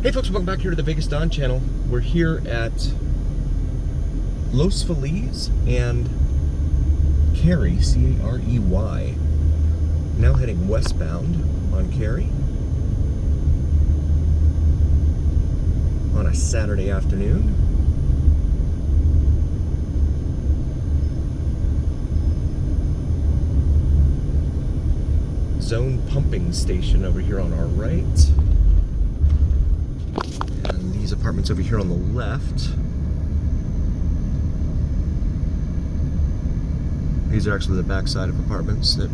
Hey folks, welcome back here to the Vegas Don channel. We're here at Los Feliz and Cary, C-A-R-E-Y. Now heading westbound on Cary on a Saturday afternoon. Zone pumping station over here on our right. And these apartments over here on the left. These are actually the backside of apartments that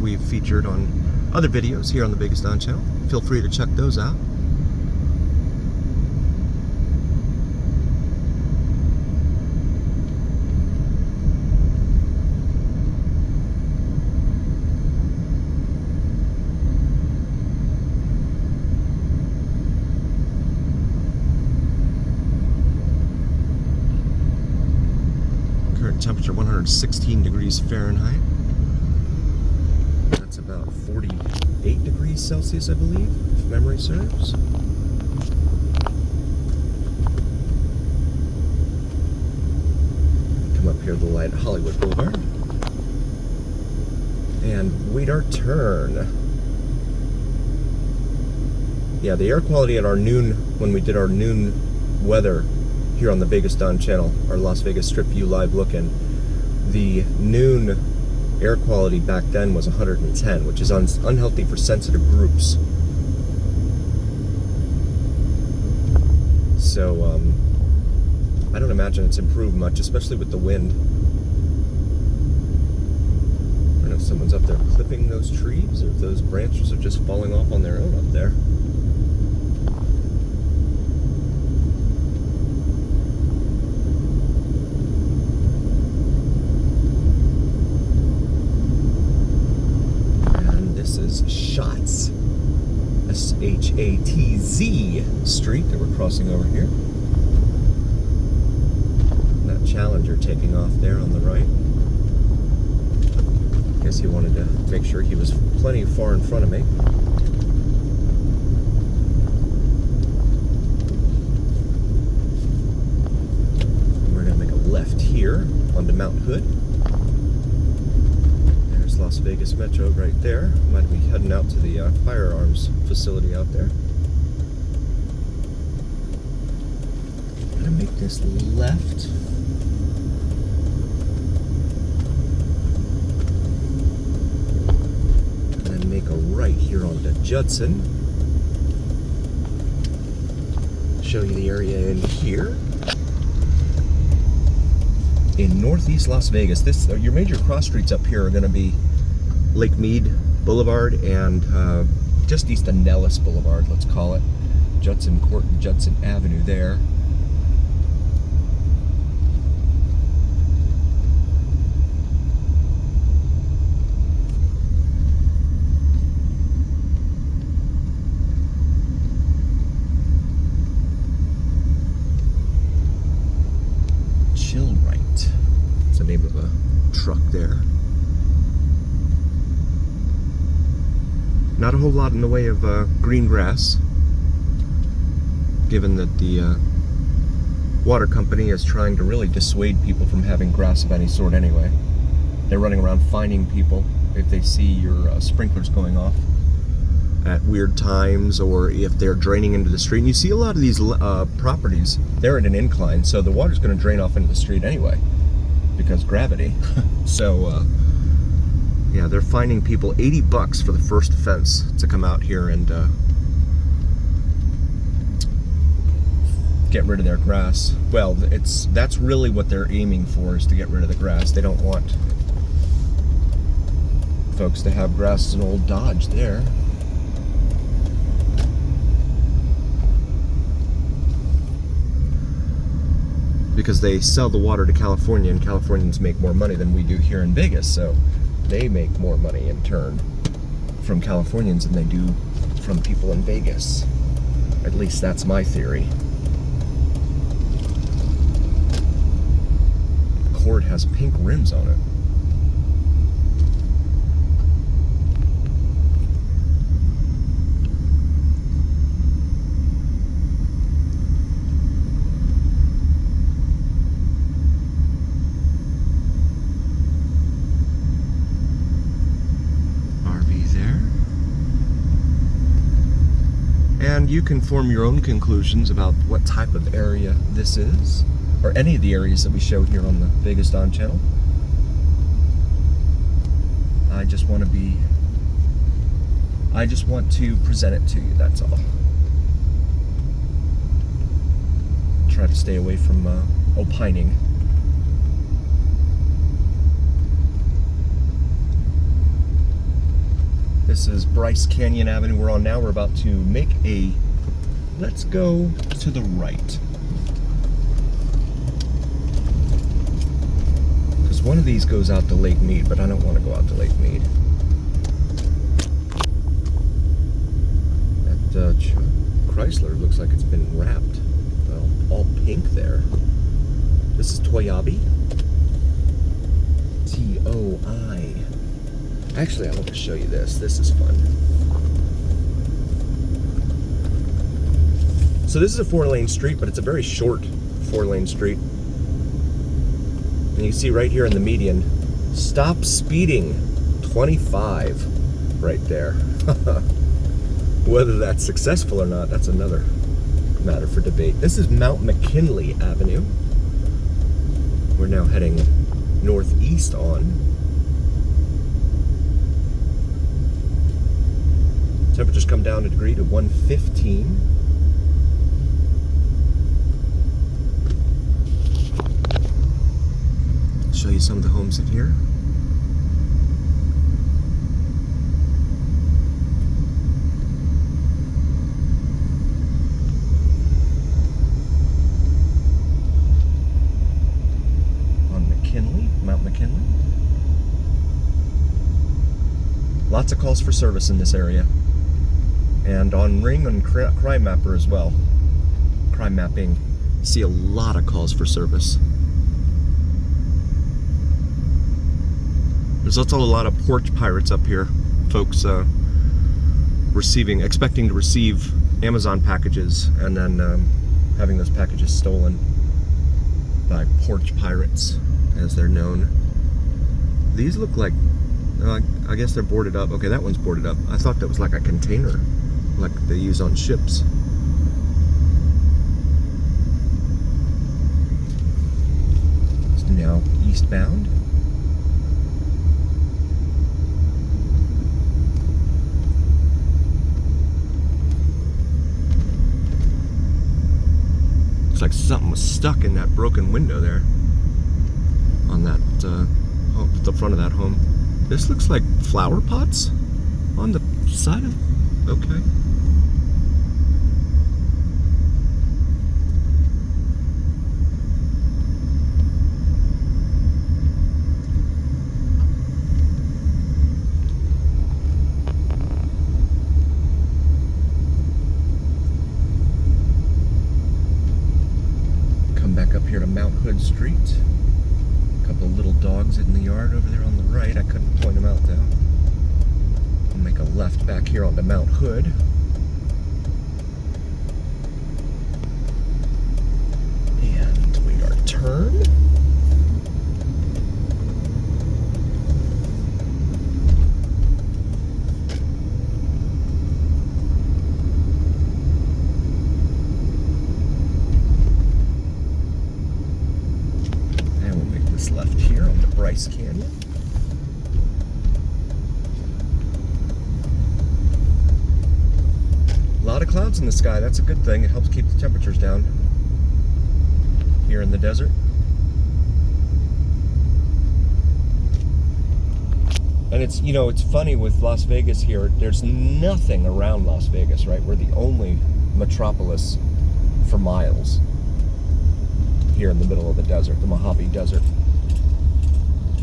we've featured on other videos here on the Vegas Don channel. Feel free to check those out. Current temperature 116 degrees Fahrenheit. That's about 48 degrees Celsius, I believe, if memory serves. Come up here to the light at Hollywood Boulevard and wait our turn. Yeah, the air quality at our noon, when we did our noon weather here on the Vegas Don channel, our Las Vegas Strip View live look-in, the noon air quality back then was 110, which is unhealthy for sensitive groups. So I don't imagine it's improved much, especially with the wind. I don't know if someone's up there clipping those trees or if those branches are just falling off on their own up there. Shots, S-H-A-T-Z street that we're crossing over here. That Challenger taking off there on the right. Guess he wanted to make sure he was plenty far in front of me. We're going to make a left here onto Mount Hood. Las Vegas Metro right there. Might be heading out to the firearms facility out there. Gonna make this left. And then make a right here onto Judson. Show you the area in here. In northeast Las Vegas, your major cross streets up here are going to be Lake Mead Boulevard and just east of Nellis Boulevard, let's call it. Judson Court and Judson Avenue there. Chill Right. That's the name of a truck there. Not a whole lot in the way of green grass, given that the water company is trying to really dissuade people from having grass of any sort anyway. They're running around fining people if they see your sprinklers going off at weird times, or if they're draining into the street. And you see a lot of these properties, they're at an incline, so the water's going to drain off into the street anyway, because gravity. So, yeah, they're fining people $80 for the first offense to come out here and get rid of their grass. Well, that's really what they're aiming for, is to get rid of the grass. They don't want folks to have grass as an old Dodge there. Because they sell the water to California, and Californians make more money than we do here in Vegas, so they make more money in turn from Californians than they do from people in Vegas. At least that's my theory. Accord has pink rims on it. And you can form your own conclusions about what type of area this is, or any of the areas that we show here on the Vegas Dawn channel. I just want to present it to you, that's all. Try to stay away from opining. This is Bryce Canyon Avenue we're on now. We're about to make a, let's go to the right. Because one of these goes out to Lake Mead, but I don't want to go out to Lake Mead. That Chrysler looks like it's been wrapped. Well, all pink there. This is Toyabe. T-O-I. Actually, I want to show you this. This is fun. So this is a 4-lane street, but it's a very short 4-lane street. And you can see right here in the median, stop speeding, 25, right there. Whether that's successful or not, that's another matter for debate. This is Mount McKinley Avenue. We're now heading northeast on. Temperatures come down a degree to 115. Show you some of the homes in here. On McKinley, Mount McKinley. Lots of calls for service in this area. And on Ring and Crime Mapper as well. Crime mapping, see a lot of calls for service. There's also a lot of porch pirates up here. Folks expecting to receive Amazon packages and then having those packages stolen by porch pirates, as they're known. These look like, I guess they're boarded up. Okay, that one's boarded up. I thought that was like a container, like they use on ships. It's now eastbound. Looks like something was stuck in that broken window there on that the front of that home. This looks like flower pots on the side of, okay. Come back up here to Mount Hood Street. A couple of little dogs in the yard over there on the right. I couldn't point them out though. I'll make a left back here onto Mount Hood. And we are turned. And we'll make this left here on the Bryce Canyon. A lot of clouds in the sky, that's a good thing. It helps keep the temperatures down here in the desert. And it's, you know, it's funny with Las Vegas here, there's nothing around Las Vegas, right? We're the only metropolis for miles here in the middle of the desert, the Mojave Desert.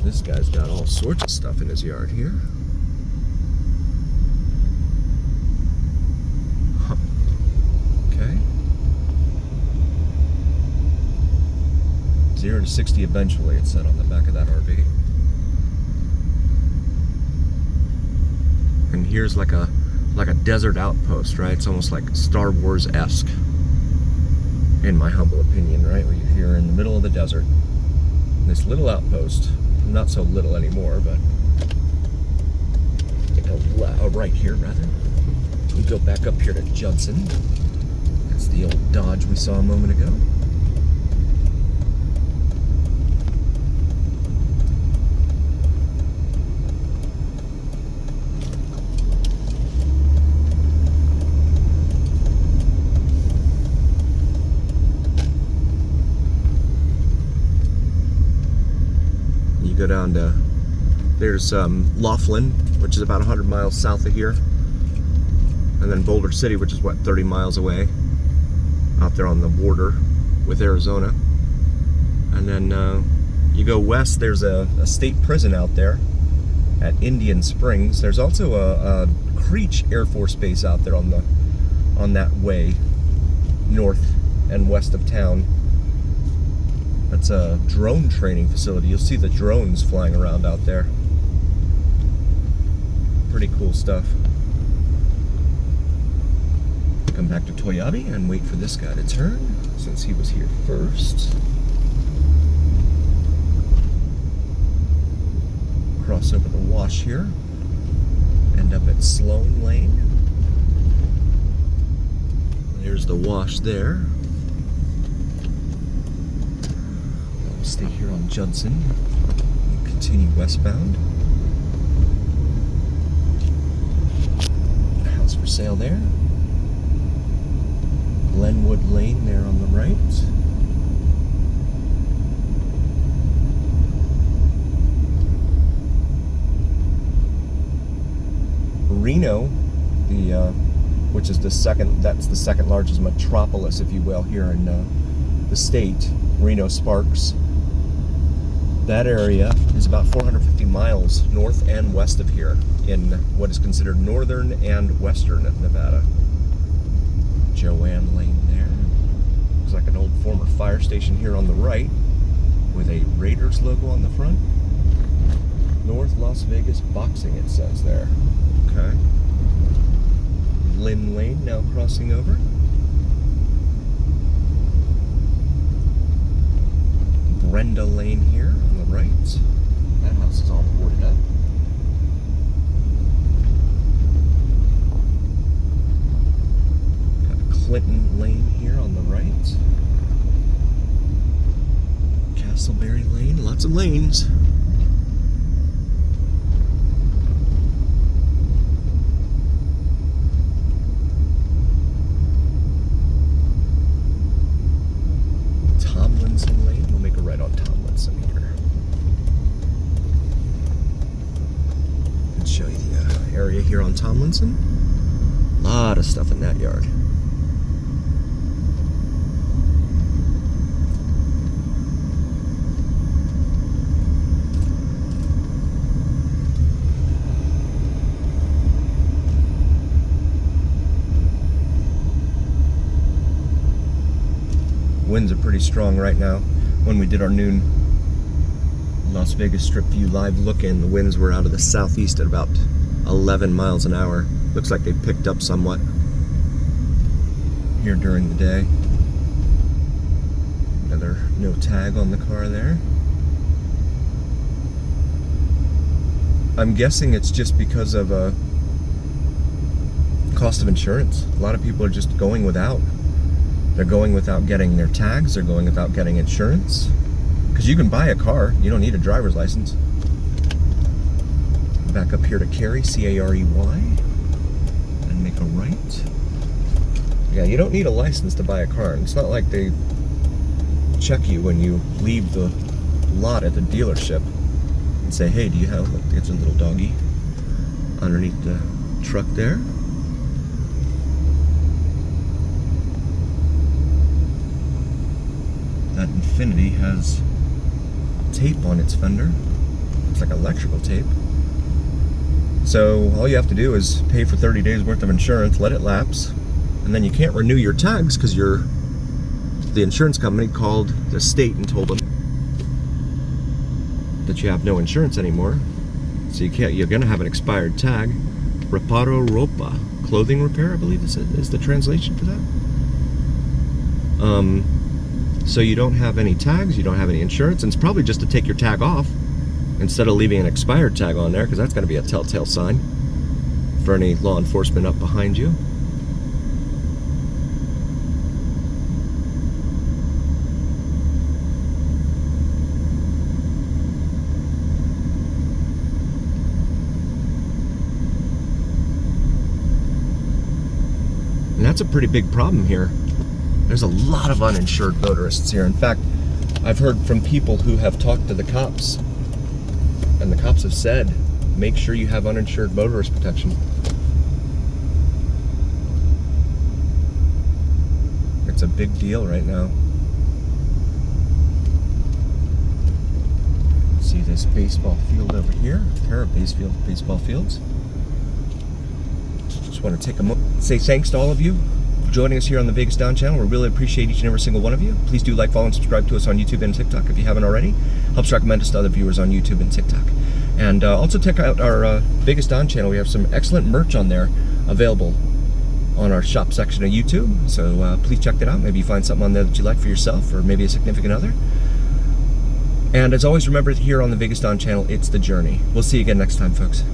This guy's got all sorts of stuff in his yard here. Okay. 0 to 60 eventually, it said on the back of that RV. And here's like a desert outpost, right? It's almost like Star Wars-esque, in my humble opinion, right? Where you're in the middle of the desert. This little outpost, not so little anymore, but take a right here rather. We go back up here to Judson. That's the old Dodge we saw a moment ago. You go down to, there's Laughlin, which is about 100 miles south of here. And then Boulder City, which is what, 30 miles away, out there on the border with Arizona. And then you go west, there's a state prison out there at Indian Springs. There's also a Creech Air Force Base out there on that way, north and west of town. That's a drone training facility. You'll see the drones flying around out there. Pretty cool stuff. Come back to Toyabe and wait for this guy to turn, since he was here first. Cross over the wash here. End up at Sloan Lane. There's the wash there. We'll stay here on Judson and continue westbound. House for sale there. Glenwood Lane there on the right. Reno, which is that's the second largest metropolis, if you will, here in the state, Reno Sparks. That area is about 450 miles north and west of here in what is considered northern and western Nevada. Joanne Lane there. Looks like an old former fire station here on the right with a Raiders logo on the front. North Las Vegas Boxing, it says there. Okay. Lynn Lane now crossing over. Brenda Lane here on the right. That house is all boarded up. Clinton Lane here on the right. Castleberry Lane, lots of lanes. Tomlinson Lane, we'll make a right on Tomlinson here. And show you the area here on Tomlinson. A lot of stuff in that yard. Winds are pretty strong right now. When we did our noon Las Vegas Strip View live look-in, the winds were out of the southeast at about 11 miles an hour. Looks like they picked up somewhat here during the day. Another no tag on the car there. I'm guessing it's just because of cost of insurance. A lot of people are just going without. They're going without getting their tags, they're going without getting insurance. Because you can buy a car, you don't need a driver's license. Back up here to Cary, C-A-R-E-Y, and make a right. Yeah, you don't need a license to buy a car. It's not like they check you when you leave the lot at the dealership and say, hey, do you have, look, it's a little doggy underneath the truck there. That Infiniti has tape on its fender. It's like electrical tape. So all you have to do is pay for 30 days worth of insurance, let it lapse, and then you can't renew your tags because the insurance company called the state and told them that you have no insurance anymore. So you're gonna have an expired tag. Reparo ropa, clothing repair, I believe is the translation for that. So you don't have any tags, you don't have any insurance, and it's probably just to take your tag off instead of leaving an expired tag on there, because that's going to be a telltale sign. for any law enforcement up behind you. And that's a pretty big problem here. There's a lot of uninsured motorists here. In fact, I've heard from people who have talked to the cops, and the cops have said, make sure you have uninsured motorist protection. It's a big deal right now. See this baseball field over here, a pair of baseball fields. Just want to take a moment, say thanks to all of you for joining us here on the Vegas Don channel. We really appreciate each and every single one of you. Please do like, follow, and subscribe to us on YouTube and TikTok if you haven't already. Helps recommend us to other viewers on YouTube and TikTok. And also check out our Vegas Don channel. We have some excellent merch on there available on our shop section of YouTube. So please check that out. Maybe you find something on there that you like for yourself or maybe a significant other. And as always, remember here on the Vegas Don channel, it's the journey. We'll see you again next time, folks.